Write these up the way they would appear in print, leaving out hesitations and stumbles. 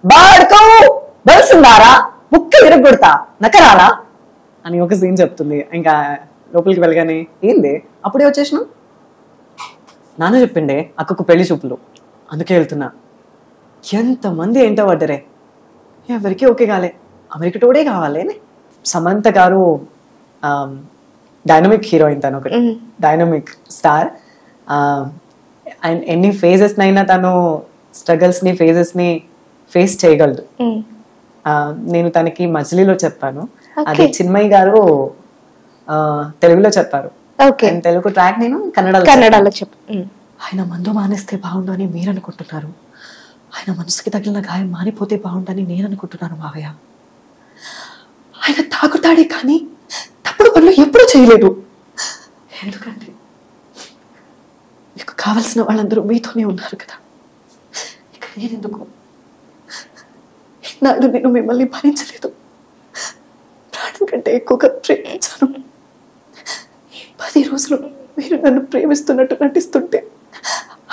బాడుకో బలిసిందారా ముక్క విరగొడతా నకరాలా అని ఒక సీన్ చెప్తుంది. ఇంకా లోపలికి వెళ్ళగానే ఏంది అప్పుడే వచ్చేసినావు, నాన్న చెప్పిండే అక్కకు పెళ్లి చూపులు అందుకే వెళ్తున్నా. ఎంతమంది ఏంటో పడ్డరే, ఎవరికి ఓకే కాలే, అమెరికా టోడే కావాలి. సమంత గారు డైనమిక్ హీరోయిన్, తను ఒకటి డైనమిక్ స్టార్. అండ్ ఎన్ని ఫేజెస్ నైనా తను స్ట్రగల్స్ ని ఫేజెస్ ని ఫేస్ చేయగలదు. నేను తనకి మజిలీలో చెప్పాను, అది చిన్మయి గారు తెలుగులో చెప్పారు. తెలుగు ట్రాక్ నేను కన్నడలో చెప్పు. ఆయన మందు మానేస్తే బాగుండు అని మీరు అనుకుంటున్నారు, ఆయన మనసుకి తగిలిన గాయం మానిపోతే బాగుండని నేను అనుకుంటున్నాను మావయ్య. ఆయన తాగుతాడే కానీ తప్పుడు పనులు ఎప్పుడూ చేయలేదు. ఎందుకంటే మీకు కావలసిన వాళ్ళందరూ మీతోనే ఉన్నారు కదా, ఇక నేనెందుకు? నాడు నేను మిమ్మల్ని భరించలేదు, ప్రాణం కంటే ఎక్కువగా ప్రేమించాను. 10 రోజులు మీరు నన్ను ప్రేమిస్తున్నట్టు నటిస్తుంటే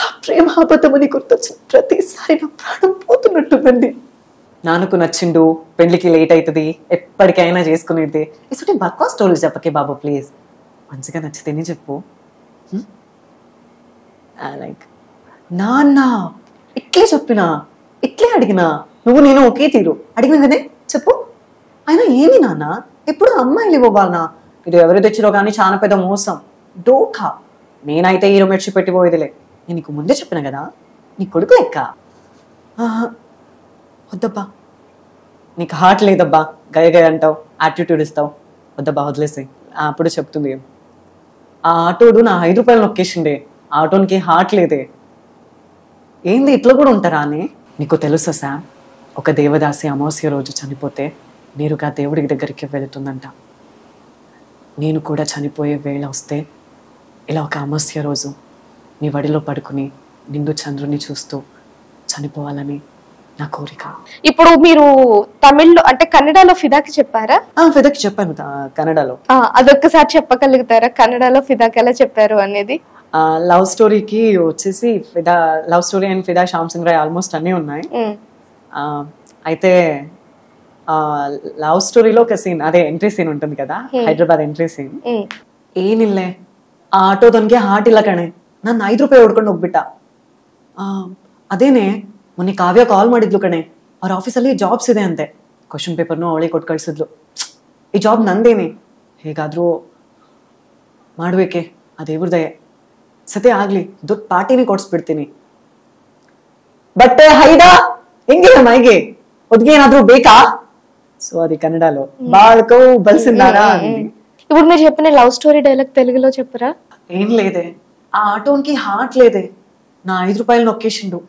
ఆ ప్రేమ అబద్ధమని గుర్తొచ్చిన ప్రతిసారి నా ప్రాణం పోతున్నట్టుందండి. నాన్నకు నచ్చిండు, పెళ్లికి లేట్ అవుతుంది, ఎప్పటికైనా చేసుకునేది. ఇసుంటే బక్వా స్టోరీలు చెప్పకే బాబు ప్లీజ్, మంచిగా నచ్చితేనే చెప్పు. లైక్ నాన్న ఇట్లే చెప్పినా, ఇట్లే అడిగినా, నువ్వు నేను ఒకే తీరు అడిగిన కదే చెప్పు. అయినా ఏంది నాన్న ఎప్పుడు అమ్మాయిలు ఇవ్వాలనా? ఇది ఎవరు తెచ్చిరో కానీ చాలా పెద్ద మోసం, డోకా. నేనైతే హీరో మెడ్చి పెట్టిపోయేదిలే. నేను నీకు ముందే చెప్పిన కదా, నీ కొడుకు లెక్క. వద్దబ్బా, నీకు హార్ట్ లేదబ్బా, గయ గయ అంటావు, యాటిట్యూడ్ ఇస్తావు, వద్దబ్బా వదిలేసాయి. అప్పుడు చెప్తుంది, ఆ ఆటోడు నా 5 రూపాయలు నొక్కేసిండే, ఆటోనికి హార్ట్ లేదే. ఏంది ఇట్లా కూడా ఉంటారా అని? నీకు తెలుసా శామ్, ఒక దేవదాసి అమావాస్య రోజు చనిపోతే నేరుగా దేవుడికి దగ్గరికి వెళుతుందంట. నేను కూడా చనిపోయే వేళ వస్తే ఇలా ఒక అమావాస్య రోజు నీ వడిలో పడుకుని నిండు చంద్రుని చూస్తూ చనిపోవాలని నా కోరిక. ఇప్పుడు మీరు తమిళ్లో అంటే కన్నడలో ఫిదాకి చెప్పారా? ఫిదాకి చెప్పాను కన్నడలో. అదొక్కసారి చెప్పగలుగుతారా కన్నడలో ఫిదాకి ఎలా చెప్పారు అనేది? లవ్ స్టోరీకి వచ్చేసి ఫిదా, లవ్ స్టోరీ అండ్ ఫిదా, శ్యామ్ సింగ్ రాయ్ ఆల్మోస్ట్ అన్నీ ఉన్నాయి. అయితే లవ్ స్టోరీలో ఒక సీన్, అదే ఎంట్రీ సీన్ ఉంటుంది కదా, హైదరాబాద్ ఎంట్రీ సీన్. ಏನಿಲ್ಲೇ ಆ ಆಟೋದನ್ಗೆ ಹಾರ್ಟ್ ಇಲ್ಲ ಕಣೆ, ನಾನು 5 ರೂಪಾಯಿ ಹೊಡ್ಕೊಂಡು ಹೋಗ್ಬಿಟ್ಟ. ಅದೇನೆ ಮೊನ್ನೆ ಕಾವ್ಯ ಕಾಲ್ ಮಾಡಿದ್ಲು ಕಣೆ, ಅವ್ರ ಆಫೀಸಲ್ಲಿ ಜಾಬ್ಸ್ ಇದೆ ಅಂತೆ. ಕ್ವಶನ್ ಪೇಪರ್ನು ಅವಳೇ ಕೊಟ್ಟು ಕಳ್ಸಿದ್ಲು. ಈ ಜಾಬ್ ನಂದೇನೆ, ಹೇಗಾದ್ರೂ ಮಾಡ್ಬೇಕೆ, ಅದೇವ್ರ ದಯೆ. ಸತೆ ಆಗ್ಲಿ, ದೊಡ್ಡ ಪಾರ್ಟಿನೇ ಕೊಡ್ಸ್ಬಿಡ್ತೀನಿ. ಬಟ್ಟೆ ಹೈದ ಹೆಂಗಿದೆ ಮೈಗೆ, ಒದ್ಗೆ ಏನಾದ್ರೂ ಬೇಕಾ? సో అది కన్నడలో బాడుకో బలిసిందారా. ఇప్పుడు మీరు చెప్పిన లవ్ స్టోరీ డైలాగ్ తెలుగులో చెప్పరా? ఏం లేదే, ఆ ఆటోకి హార్ట్ లేదే, నా 5 రూపాయలు నొక్కేసిండు.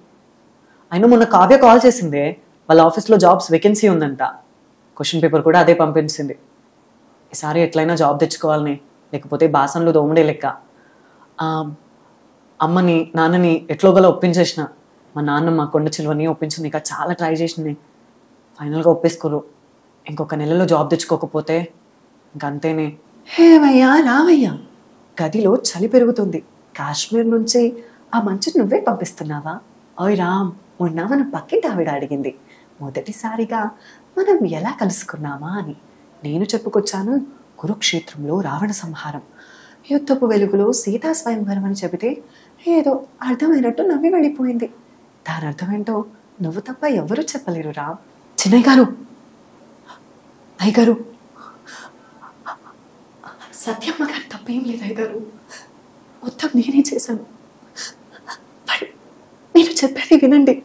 అయినా మొన్న కావ్య కాల్ చేసిందే, వాళ్ళ ఆఫీస్లో జాబ్స్ వేకెన్సీ ఉందంట. క్వశ్చన్ పేపర్ కూడా అదే పంపించింది. ఈసారి ఎట్లయినా జాబ్ తెచ్చుకోవాలని, లేకపోతే బాసన్లు దోమడే లెక్క. అమ్మని నాన్నని ఎట్లోగలా ఒప్పించేసిన. మా నాన్న మా కొండ చిలువని ఒప్పించింది, ఇక చాలా ట్రై చేసింది, ఫైనల్గా ఒప్పేసుకోరు. ఇంకొక నెలలో జాబ్ తెచ్చుకోకపోతే ఇంకంతేనే. హేవయ్యా రావయ్యా, గదిలో చలి పెరుగుతుంది, కాశ్మీర్ నుంచి ఆ మంచు నువ్వే పంపిస్తున్నావా? ఓయ్ రామ్, మొన్న మన పక్కింటి ఆవిడ అడిగింది మొదటిసారిగా మనం ఎలా కలుసుకున్నామా అని. నేను చెప్పుకొచ్చాను కురుక్షేత్రంలో రావణ సంహారం, యుద్ధపు వెలుగులో సీతా స్వయంవరం అని చెబితే ఏదో అర్థమైనట్టు నవ్వి వెళ్ళిపోయింది. దాని అర్థమేంటో నువ్వు తప్ప ఎవరూ చెప్పలేరు రామ్. చిన్నయ్య గారు, అయ్యగారు, సత్యమ్మ గారు తప్పేం లేదు అయ్యగారు, మొత్తం నేనే చేశాను. నేను చెప్పేది వినండి,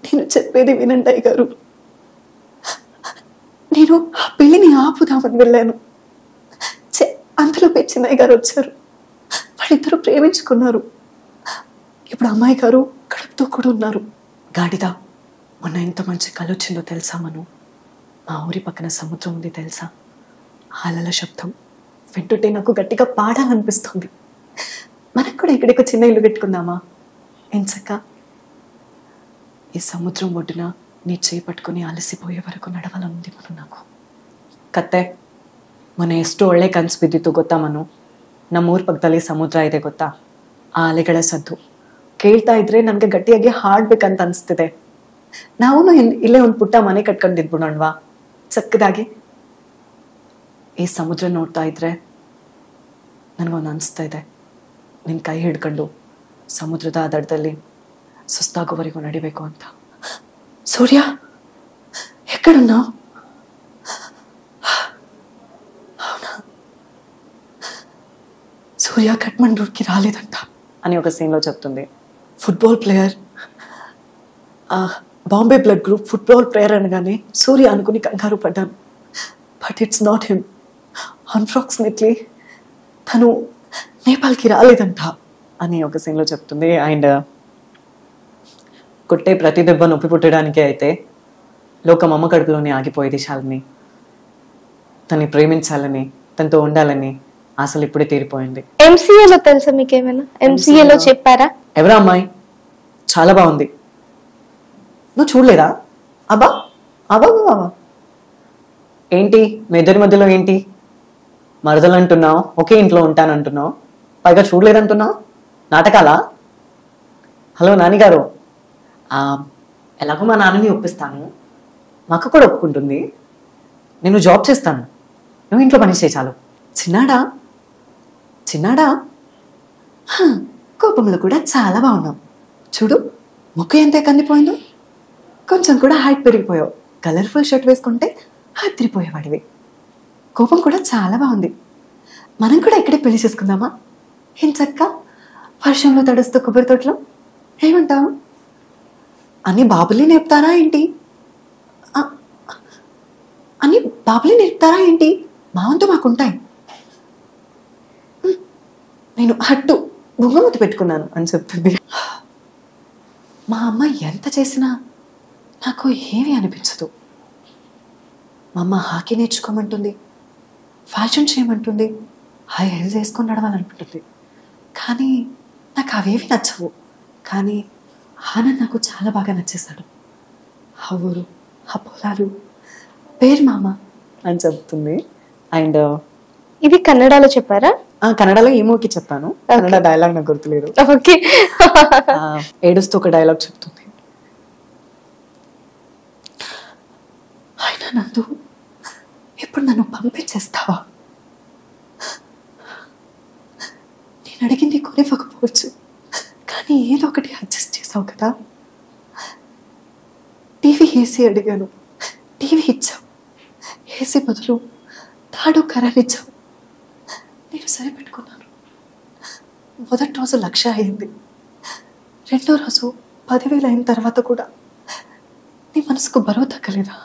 నేను చెప్పేది వినండి అయ్యగారు. నేను ఆ పెళ్లిని ఆపుదామని వెళ్ళాను. అంతలో చిన్నయ్య గారు వచ్చారు, వాళ్ళిద్దరూ ప్రేమించుకున్నారు. ఇప్పుడు అమ్మాయి గారు కడుపుతో కూడా ఉన్నారు. గాడిద, మొన్న ఎంత మంచి కళ వచ్చిందో తెలుసా మను? మా ఊరి పక్కన సముద్రం ఉంది తెలుసా? అలల శబ్దం వింటుంటే నాకు గట్టిగా పాడాలనిపిస్తుంది. మనకు కూడా ఇక్కడికి చిన్న ఇల్లు పెట్టుకుందామా? ఎంచక్క ఈ సముద్రం ఒడ్డున నీ చేయి పట్టుకుని అలసిపోయే వరకు నడవాలనుంది మను నాకు. ಕತ್ತೆ ಮೊನ್ನೆ ಎಷ್ಟು ಒಳ್ಳೆ ಕನಸು ಬಿದ್ದಿತ್ತು ಗೊತ್ತಾ ಮನು? ನಮ್ಮೂರ ಪಕ್ಕದಲ್ಲಿ ಸಮುದ್ರ ಇದೆ ಗೊತ್ತಾ? ಆ ಅಲೆಗಳ ಸದ್ದು ಕೇಳ್ತಾ ಇದ್ರೆ ನನಗೆ ಗಟ್ಟಿಯಾಗಿ ಹಾಡ್ಬೇಕಂತ ಅನಿಸ್ತಿದೆ. ನಾವು ಇಲ್ಲೇ ಒಂದು ಪುಟ್ಟ ಮನೆ ಕಟ್ಕೊಂಡಿದ್ಬಿಡೋಣವಾ ಚಕ್ಕದಾಗಿ. ಈ ಸಮುದ್ರ ನೋಡ್ತಾ ಇದ್ರೆ ನನಗೊಂದು ಅನಿಸ್ತಾ ಇದೆ, ನಿನ್ನ ಕೈ ಹಿಡ್ಕೊಂಡು ಸಮುದ್ರದ ಆ ದಡದಲ್ಲಿ ಸುಸ್ತಾಗೋವರೆಗೂ ನಡಿಬೇಕು ಅಂತ. సూర్య ఎక్కడున్నావు? అవునా, సూర్య కట్మండూర్కి రాలేదంట అని ఒక సీన్లో చెప్తుంది. Football player, Bombay blood group football player అనగానే సూర్య అనుకుని కంగారు పడ్డాను. But it's not him. Unfortunately తను నేపాల్కి రాలేదంట అని ఒక సీన్లో చెప్తుంది. అండ్ కొట్టే ప్రతి దెబ్బ నొప్పి పుట్టడానికే అయితే లోకం అమ్మ కడుపులోనే ఆగిపోయేది శాలిని. తన్ని ప్రేమించాలని, తనతో ఉండాలని ఆశలు ఇప్పుడే తీరిపోయింది. ఎంసీఏలో తెలుసా మీకేమైనా? ఎంసీఏలో చెప్పారా? ఎవరా అమ్మాయి? చాలా బాగుంది. నువ్వు చూడలేదా? అబ్బా అబ్బా బాబా, ఏంటి మీ ఇద్దరి మధ్యలో ఏంటి? మరదలు అంటున్నావు, ఒకే ఇంట్లో ఉంటానంటున్నావు, పైగా చూడలేదంటున్నావు. నాటకాలా? హలో నాన్నగారు, ఎలాగో మా నాన్నని ఒప్పిస్తాను, మా అక్క కూడా ఒప్పుకుంటుంది, నేను జాబ్ చేస్తాను, నువ్వు ఇంట్లో పని చేయి చాలు. చిన్నాడా చిన్నాడా, కోపంలో కూడా చాలా బాగున్నావు. చూడు ముక్కు ఎంత కందిపోయిందో, కొంచెం కూడా హైట్ పెరిగిపోయావు. కలర్ఫుల్ షర్ట్ వేసుకుంటే హత్తిరిపోయేవాడివి. కోపం కూడా చాలా బాగుంది. మనం కూడా ఇక్కడే పెళ్లి చేసుకుందామా? ఏం చక్క వర్షంలో తడుస్తూ కొబ్బరి తోటలో, ఏమంటావు? అని బాబులే నేర్పుతారా ఏంటి? అని బాబులే నేర్పుతారా ఏంటి? మా వంతు మాకుంటాయి. నేను హట్టు బొంగమూతి పెట్టుకున్నాను అని చెప్తుంది. మా అమ్మ ఎంత చేసినా నాకు ఏమీ అనిపించదు. మా అమ్మ హాకీ నేర్చుకోమంటుంది, ఫ్యాషన్ చేయమంటుంది, హై హీల్స్ వేసుకొని నడవాలనుకుంటుంది. కానీ నాకు అవేవి నచ్చవు. కానీ ఆనంద్ నాకు చాలా బాగా నచ్చేశాడు. ఆ ఊరు, ఆ పొలాలు, పేరు మామ అని చెప్తుంది. అండ్ ఇది కన్నడలో చెప్పారా? కన్నడలో ఏమోకి చెప్పాను. కన్నడ డైలాగ్ నాకు గుర్తులేదు. ఓకే. ఏడుస్తూ ఒక డైలాగ్ చెప్తుంది. అయినా నందు, ఇప్పుడు నన్ను పంపించేస్తావా? నేను అడిగింది కొనివ్వకపోవచ్చు, కానీ ఏదో ఒకటి అడ్జస్ట్ చేసావు కదా. టీవీ ఏసీ అడిగాను, టీవీ ఇచ్చావు. ఏసీ బదులు తాడు కర్ర ఇచ్చావు. నేను సరిపెట్టుకున్నాను. మొదటి రోజు 1,00,000 అయింది. రెండో రోజు 10,000 అయిన తర్వాత కూడా నీ మనసుకు బరువు తగ్గలేదా?